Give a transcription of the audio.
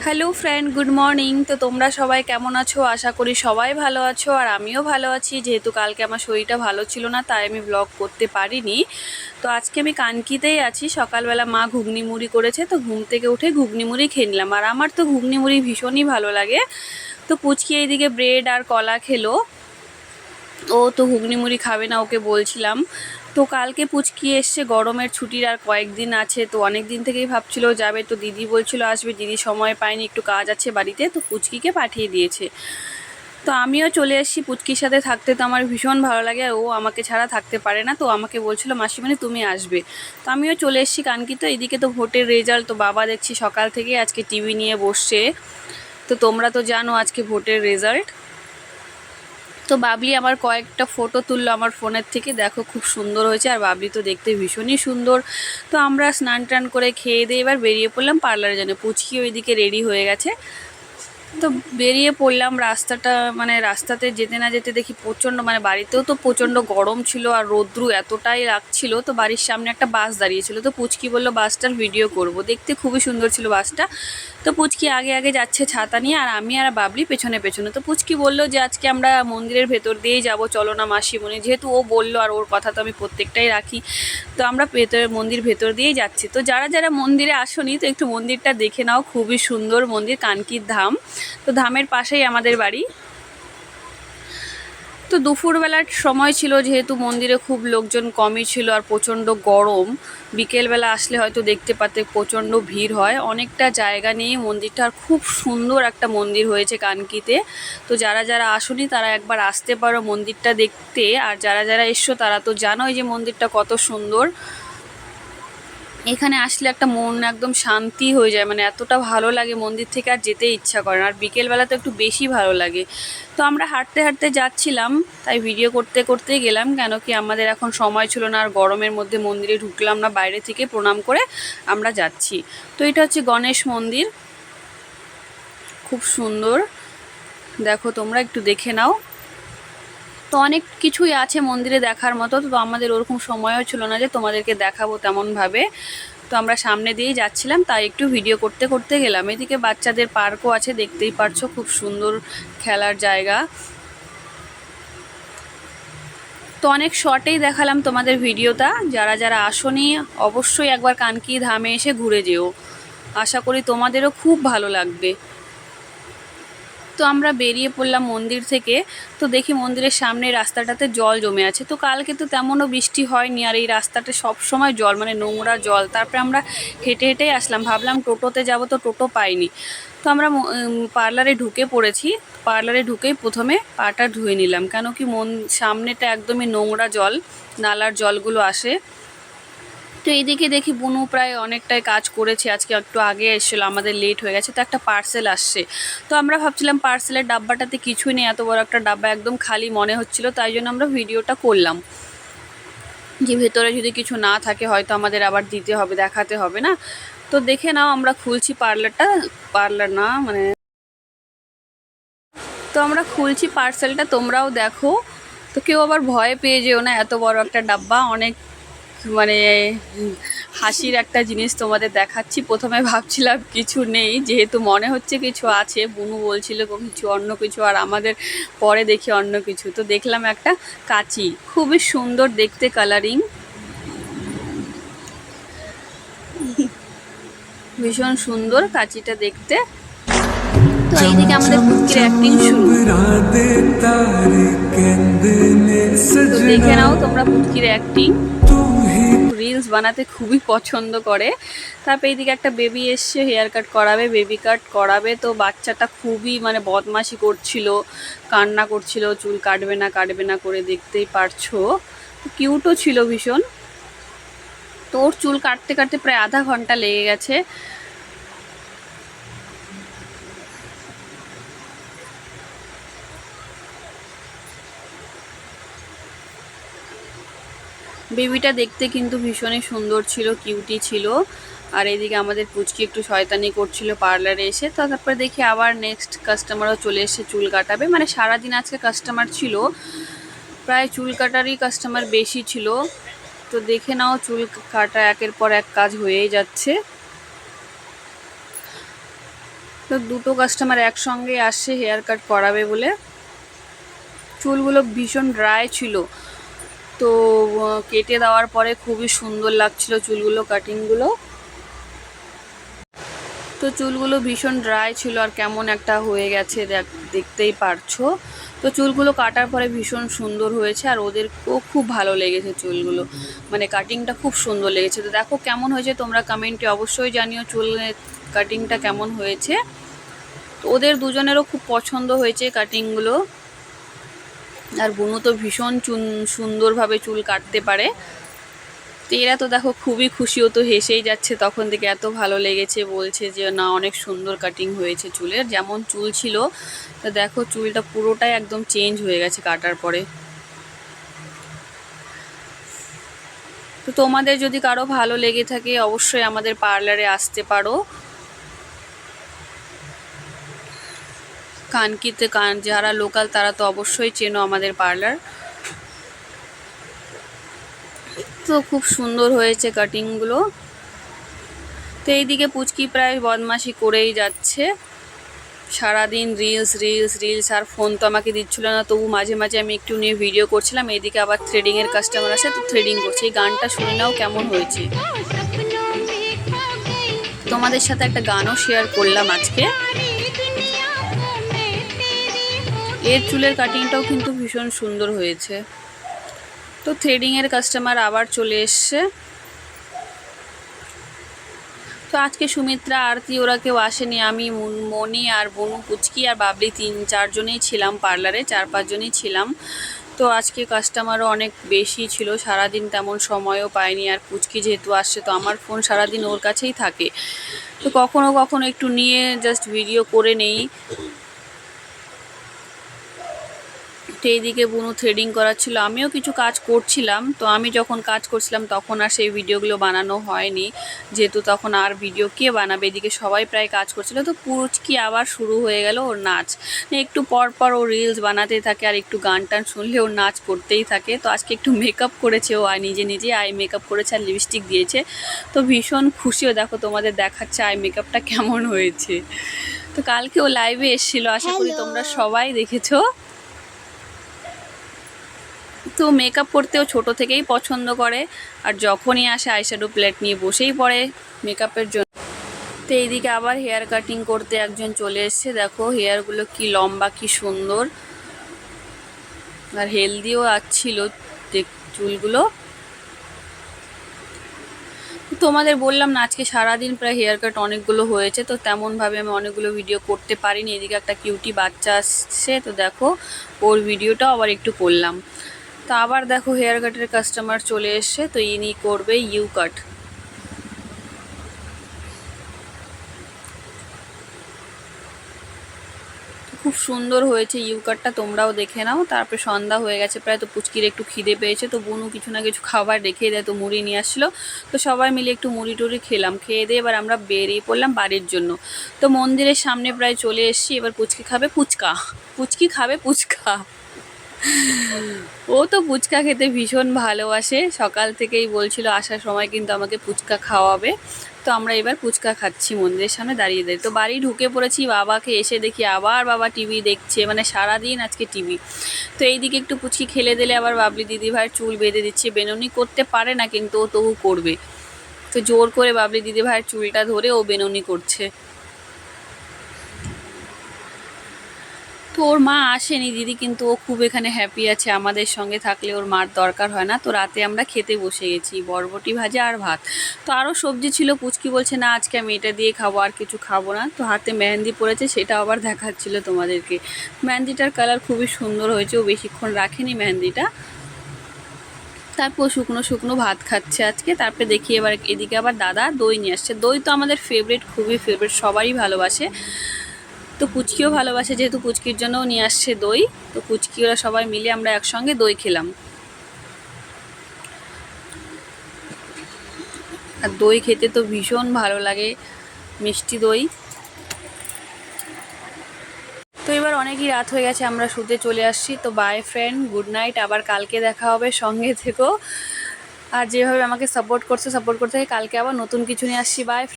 Hello friend, good morning. তো তোমরা সবাই কেমন আছো? আশা করি সবাই ভালো আছো, আর আমিও ভালো আছি। যেহেতু কালকে আমার শরীরটা ভালো ছিল না, তাই আমি ব্লগ করতে পারিনি। তো আজকে আমি কানকিতেই আছি। সকালবেলা মা ঘুগনি মুড়ি করেছে, তো ঘুম থেকে উঠে ঘুগনি মুড়ি খেয়ে নিলাম। আর আমার তো ঘুগনি মুড়ি ভীষণই ভালো লাগে। তো পুচকি এইদিকে ব্রেড আর কলা খেলো। ও তো ঘুগনি মুড়ি খাবে না, ওকে বলছিলাম। তো কালকে পুচকি এসছে, গরমের ছুটির আর কয়েকদিন আছে, তো অনেক দিন থেকেই ভাবছিল যাবে। তো দিদি বলছিল আসবে, দিদি সময় পায়নি, একটু কাজ আছে বাড়িতে, তো পুচকিকে পাঠিয়ে দিয়েছে। তো আমিও চলে এসেছি পুচকির সাথে থাকতে। তো আমার ভীষণ ভালো লাগে, আর ও আমাকে ছাড়া থাকতে পারে না। তো আমাকে বলছিল মাসিমণি তুমি আসবে। তো আমিও চলে এসেছি কানকি। তো এদিকে তো ভোটের রেজাল্ট, তো বাবা দেখছি সকাল থেকে আজকে টিভি নিয়ে বসছে। তো তোমরা তো জানো আজকে ভোটের রেজাল্ট। তো বাবলি আমার কয়েকটা ফটো তুললো আমার ফোনের থেকে, দেখো খুব সুন্দর হয়েছে। আর বাবলি তো দেখতে ভীষণই সুন্দর। তো আমরা স্নান টান করে খেয়ে দিয়ে এবার বেরিয়ে পড়লাম পার্লারের জন্য। পুচকি ওইদিকে রেডি হয়ে গেছে। তো বেরিয়ে পড়লাম। রাস্তাটা রাস্তাতে যেতে না যেতে দেখি প্রচণ্ড, বাড়িতেও তো প্রচণ্ড গরম ছিল আর রৌদ্রু এতটাই লাগছিল। তো বাড়ির সামনে একটা বাস দাঁড়িয়েছিল। তো পুচকি বললো বাসটার ভিডিও করব, দেখতে খুবই সুন্দর ছিল বাসটা। তো পুচকি আগে আগে যাচ্ছে ছাতা নিয়ে, আর আমি আর বাবলি পেছনে পেছনে। তো পুচকি বললো যে আজকে আমরা মন্দিরের ভেতর দিয়েই যাব, চলো না মাসিমণি। যেহেতু ও বললো আর ওর কথা তো আমি প্রত্যেকটাই রাখি, তো আমরা মন্দির ভেতর দিয়েই যাচ্ছি। তো যারা যারা মন্দিরে আসোনি, তো একটু মন্দিরটা দেখে নাও, খুবই সুন্দর মন্দির, কানকির ধাম। তো ধামের পাশেই আমাদের বাড়ি। তো দুপুরবেলার সময় ছিল, যেহেতু মন্দিরে খুব লোকজন কমই ছিল আর প্রচণ্ড গরম। বিকেলবেলা আসলে হয়তো দেখতে পাতে প্রচণ্ড ভিড় হয়। অনেকটা জায়গা নিয়ে মন্দিরটা, আর খুব সুন্দর একটা মন্দির হয়েছে কানকিতে। তো যারা যারা আসোনি তারা একবার আসতে পারো মন্দিরটা দেখতে। আর যারা যারা এসছো তারা তো জানোই যে মন্দিরটা কত সুন্দর। এখানে আসলে একটা মন একদম শান্তি হয়ে যায়, এতটা ভালো লাগে মন্দির থেকে আর যেতে ইচ্ছা করে না। আর বিকেলবেলা তো একটু বেশি ভালো লাগে। তো আমরা হাঁটতে হাঁটতে যাচ্ছিলাম, তাই ভিডিও করতে করতেই গেলাম, কেন কি আমাদের এখন সময় ছিল না। আর গরমের মধ্যে মন্দিরে ঢুকলাম না, বাইরে থেকে প্রণাম করে আমরা যাচ্ছি। তো এটা হচ্ছে গণেশ মন্দির, খুব সুন্দর। দেখো তোমরা একটু দেখে নাও। তো অনেক কিছুই আছে মন্দিরে দেখার মতো, তো আমাদের ওরকম সময়ও ছিল না যে তোমাদেরকে দেখাবো তেমনভাবে। তো আমরা সামনে দিয়েই যাচ্ছিলাম, তাই একটু ভিডিও করতে করতে গেলাম। এদিকে বাচ্চাদের পার্কও আছে, দেখতেই পারছো, খুব সুন্দর খেলার জায়গা। তো অনেক শর্টেই দেখালাম তোমাদের ভিডিওটা। যারা যারা আসোনি অবশ্যই একবার কানকি ধামে এসে ঘুরে যেও, আশা করি তোমাদেরও খুব ভালো লাগবে। তো আমরা বেরিয়ে পড়লাম মন্দির থেকে। তো দেখি মন্দিরের সামনে রাস্তাটাতে জল জমে আছে। তো কালকে তো তেমনও বৃষ্টি হয়নি, আর এই রাস্তাটা সব সময় জল, নোংরা জল। তারপরে আমরা হেঁটে হেঁটেই আসলাম, ভাবলাম টোটোতে যাব, তো টোটো পাইনি। তো আমরা পার্লারে ঢুকে পড়েছি। পার্লারে ঢুকেই প্রথমে পাটা ধুয়ে নিলাম, কেন কি সামনেটা একদমই নোংরা জল, নালার জলগুলো আসে। তো এইদিকে দেখি বুনু প্রায় অনেকটাই কাজ করেছে, আজকে একটু আগে এসেছিলো, আমাদের লেট হয়ে গেছে। তো একটা পার্সেল আসছে। তো আমরা ভাবছিলাম পার্সেলের ডাব্বাটাতে কিছুই নেই, এত বড় একটা ডাব্বা একদম খালি মনে হচ্ছিল, তাই জন্য আমরা ভিডিওটা করলাম যে ভেতরে যদি কিছু না থাকে হয়তো আমাদের আবার দিতে হবে, দেখাতে হবে না। তো দেখে নাও, আমরা খুলছি পার্লার না তো আমরা খুলছি পার্সেলটা, তোমরাও দেখো। তো কেউ আবার ভয় পেয়ে যেও না, এত বড় একটা ডাব্বা, অনেক মানে হাসির একটা জিনিস তোমাদের দেখাচ্ছি। প্রথমে ভাবছিলাম কিছু নেই, যেহেতু মনে হচ্ছে কিছু আছে, বুনু বলছিল কিছু অন্য কিছু, আর আমাদের পরে দেখি অন্য কিছু। তো দেখলাম একটা কাঁচি, খুবই সুন্দর দেখতে, কালারিং ভীষণ সুন্দর কাঁচিটা দেখতে। তো এইদিকে আমাদের পুচকির অ্যাক্টিং শুরু। তো দেখে নাও তোমরা পুচকির অ্যাক্টিং, রিলস বানাতে খুবই পছন্দ করে। তারপর এইদিকে একটা বেবি এসছে, হেয়ার কাট করাবে, বেবি কাট করাবে। তো বাচ্চাটা খুবই বদমাশি করছিল, কান্না করছিল, চুল কাটবে না করে, দেখতেই পারছো। কিউটও ছিল ভীষণ। তো ওর চুল কাটতে কাটতে প্রায় আধা ঘন্টা লেগে গেছে। বেবিটা দেখতে কিন্তু ভীষণই সুন্দর ছিল, কিউটি ছিল। আর এদিকে আমাদের পুচকি একটু শয়তানি করছিল পার্লারে এসে। তো তারপরে দেখি আবার নেক্সট কাস্টমারও চলে এসে চুল কাটাবে। সারাদিন আজকে কাস্টমার ছিল, প্রায় চুল কাটারই কাস্টমার বেশি ছিল। তো দেখে নাও, চুল কাটা একের পর এক কাজ হয়েই যাচ্ছে। তো দুটো কাস্টমার একসঙ্গে আসছে হেয়ার কাট করাবে বলে। চুলগুলো ভীষণ ড্রাই ছিল, তো কেটে দেওয়ার পরে খুবই সুন্দর লাগছিল চুলগুলো, কাটিংগুলো। তো চুলগুলো ভীষণ ড্রাই ছিল আর কেমন একটা হয়ে গেছে দেখতেই পারছো। তো চুলগুলো কাটার পরে ভীষণ সুন্দর হয়েছে আর ওদেরকেও খুব ভালো লেগেছে চুলগুলো, মানে কাটিংটা খুব সুন্দর লেগেছে। তো দেখো কেমন হয়েছে, তোমরা কমেন্টে অবশ্যই জানিও চুলের কাটিংটা কেমন হয়েছে। তো ওদের দুজনেরও খুব পছন্দ হয়েছে কাটিংগুলো। আর বুনু তো ভীষণ সুন্দরভাবে চুল কাটতে পারে। তো এরা তো দেখো খুবই খুশি, ও তো হেসেই যাচ্ছে তখন থেকে, এত ভালো লেগেছে, বলছে যে না অনেক সুন্দর কাটিং হয়েছে চুলের, যেমন চুল ছিল। তো দেখো চুলটা পুরোটাই একদম চেঞ্জ হয়ে গেছে কাটার পরে। তো তোমাদের যদি কারো ভালো লেগে থাকে অবশ্যই আমাদের পার্লারে আসতে পারো। কানকিতে যারা লোকাল তারা তো অবশ্যই চেনো আমাদের পার্লার। তো খুব সুন্দর হয়েছে কাটিংগুলো। তো এইদিকে পুচকি প্রায় বদমাশি করেই যাচ্ছে, সারাদিন রিলস রিলস রিলস, আর ফোন তো আমাকে দিচ্ছিল না, তবু মাঝে মাঝে আমি একটু নিয়ে ভিডিও করছিলাম। এইদিকে আবার থ্রেডিংয়ের কাস্টমার আসে, তো থ্রেডিং করছে। এই গানটা শুনে নাও কেমন হয়েছে। তোমাদের সাথে একটা গানও শেয়ার করলাম আজকে। এর চুলের কাটিংটাও কিন্তু ভীষণ সুন্দর হয়েছে। তো থ্রেডিংয়ের কাস্টমার আবার চলে এসছে। তো আজকে সুমিত্রা, আরতি ওরা কেউ আসেনি, আমি মনি আর বনু, পুচকি আর বাবলি 3-4 জনেই ছিলাম পার্লারে, 4-5 জনই ছিলাম। তো আজকে কাস্টমারও অনেক বেশি ছিল, সারাদিন তেমন সময়ও পাইনি। আর পুচকি যেহেতু আসছে তো আমার ফোন সারাদিন ওর কাছেই থাকে, তো কখনো কখনো একটু নিয়ে জাস্ট ভিডিও করে নেই। তো এইদিকে বুনু থ্রেডিং করাচ্ছিল, আমিও কিছু কাজ করছিলাম। তো আমি যখন কাজ করছিলাম তখন আর সেই ভিডিওগুলো বানানো হয়নি, যেহেতু তখন আর ভিডিও কে বানাবে। এদিকে সবাই প্রায় কাজ করছিল। তো পুচকি আবার শুরু হয়ে গেল ওর নাচ। একটু পর পর ও রিলস বানাতেই থাকে আর একটু গান টান শুনলে ওর নাচ করতেই থাকে। তো আজকে একটু মেকআপ করেছে ও, আর নিজে নিজে আই মেকআপ করেছে আর লিপস্টিক দিয়েছে। তো ভীষণ খুশিও, দেখো তোমাদের দেখাচ্ছে আই মেকআপটা কেমন হয়েছে। তো কালকে ও লাইভে এসেছিলো, আশা করি তোমরা সবাই দেখেছো। তো মেকআপ করতেও ছোট থেকেই পছন্দ করে, আর যখনই আসে আইশ্যাডো প্লেট নিয়ে বসেই পড়ে মেকআপের জন্য। তো এইদিকে আবার হেয়ার কাটিং করতে একজন চলে এসছে। দেখো হেয়ারগুলো কি লম্বা, কি সুন্দর, আর হেলদিও আসছিল চুলগুলো। তোমাদের বললাম না আজকে সারাদিন প্রায় হেয়ার কাট অনেকগুলো হয়েছে, তো তেমনভাবে আমি অনেকগুলো ভিডিও করতে পারিনি। এদিকে একটা কিউটি বাচ্চা আসছে, তো দেখো ওর ভিডিওটাও আবার একটু করলাম। তো আবার দেখো হেয়ার কাটের কাস্টমার চলে এসছে, তো ইনি করবে ইউ কাট। খুব সুন্দর হয়েছে ইউ কাটটা, তোমরাও দেখে নাও। তারপরে সন্ধ্যা হয়ে গেছে প্রায়, তো পুচকির একটু খিদে পেয়েছে, তো বুনু কিছু না কিছু খাবার রেখে দেয়, তো মুড়ি নিয়ে আসলো। তো সবাই মিলে একটু মুড়ি টুড়ি খেলাম, খেয়ে দিয়ে এবার আমরা বেরিয়ে পড়লাম বাড়ির জন্য। তো মন্দিরের সামনে প্রায় চলে এসেছি। এবার পুচকি খাবে ফুচকা, পুচকি খাবে ফুচকা। ও তো ফুচকা খেতে ভীষণ ভালোবাসে, সকাল থেকেই বলছিল আসার সময় কিন্তু আমাকে ফুচকা খাওয়াবে। তো আমরা এবার ফুচকা খাচ্ছি মন্দিরের সামনে দাঁড়িয়ে দাঁড়িয়ে। তো বাড়ি ঢুকে পড়েছি, বাবাকে এসে দেখি আবার বাবা টিভি দেখছে, মানে সারাদিন আজকে টিভি। তো এইদিকে একটু পুচকি খেলে দিলে আবার বাবলি দিদিভাইয়ের চুল বেঁধে দিচ্ছে। বেনুনি করতে পারে না কিন্তু ও তবু করবে। তো জোর করে বাবলি দিদিভাইয়ের চুলটা ধরে ও বেনুনি করছে। তো ওর মা আসেনি দিদি, কিন্তু ও খুব এখানে হ্যাপি আছে, আমাদের সঙ্গে থাকলে ওর মার দরকার হয় না। তো রাতে আমরা খেতে বসে গেছি, বরবটি ভাজা আর ভাত। তো আরও সবজি ছিল, পুচকি বলছে না আজকে আমি এটা দিয়ে খাবো, আর কিছু খাবো না। তো হাতে মেহেন্দি পড়েছে, সেটা আবার দেখাচ্ছিল তোমাদেরকে। মেহেন্দিটার কালার খুবই সুন্দর হয়েছে, ও বেশিক্ষণ রাখেনি মেহেন্দিটা। তারপর শুকনো শুকনো ভাত খাচ্ছে আজকে। তারপরে দেখি এবার এদিকে আবার দাদা দই নিয়ে আসছে। দই তো আমাদের ফেভারিট, খুবই ফেভারিট, সবারই ভালোবাসে। তো পুচকিও ভালোবাসে, যেহেতু পুচকির জন্যও নিয়ে আসছে দই। তো পুচকি ওরা সবাই মিলে আমরা একসঙ্গে দই খেলাম। আর দই খেতে তো ভীষণ ভালো লাগে, মিষ্টি দই। তো এবার অনেকই রাত হয়ে গেছে, আমরা শুতে চলে আসছি। তো বাই ফ্রেন্ড, গুড নাইট, আবার কালকে দেখা হবে, সঙ্গে থেকো। আর যেভাবে আমাকে সাপোর্ট করতে কালকে আবার নতুন কিছু নিয়ে আসছি। বাই।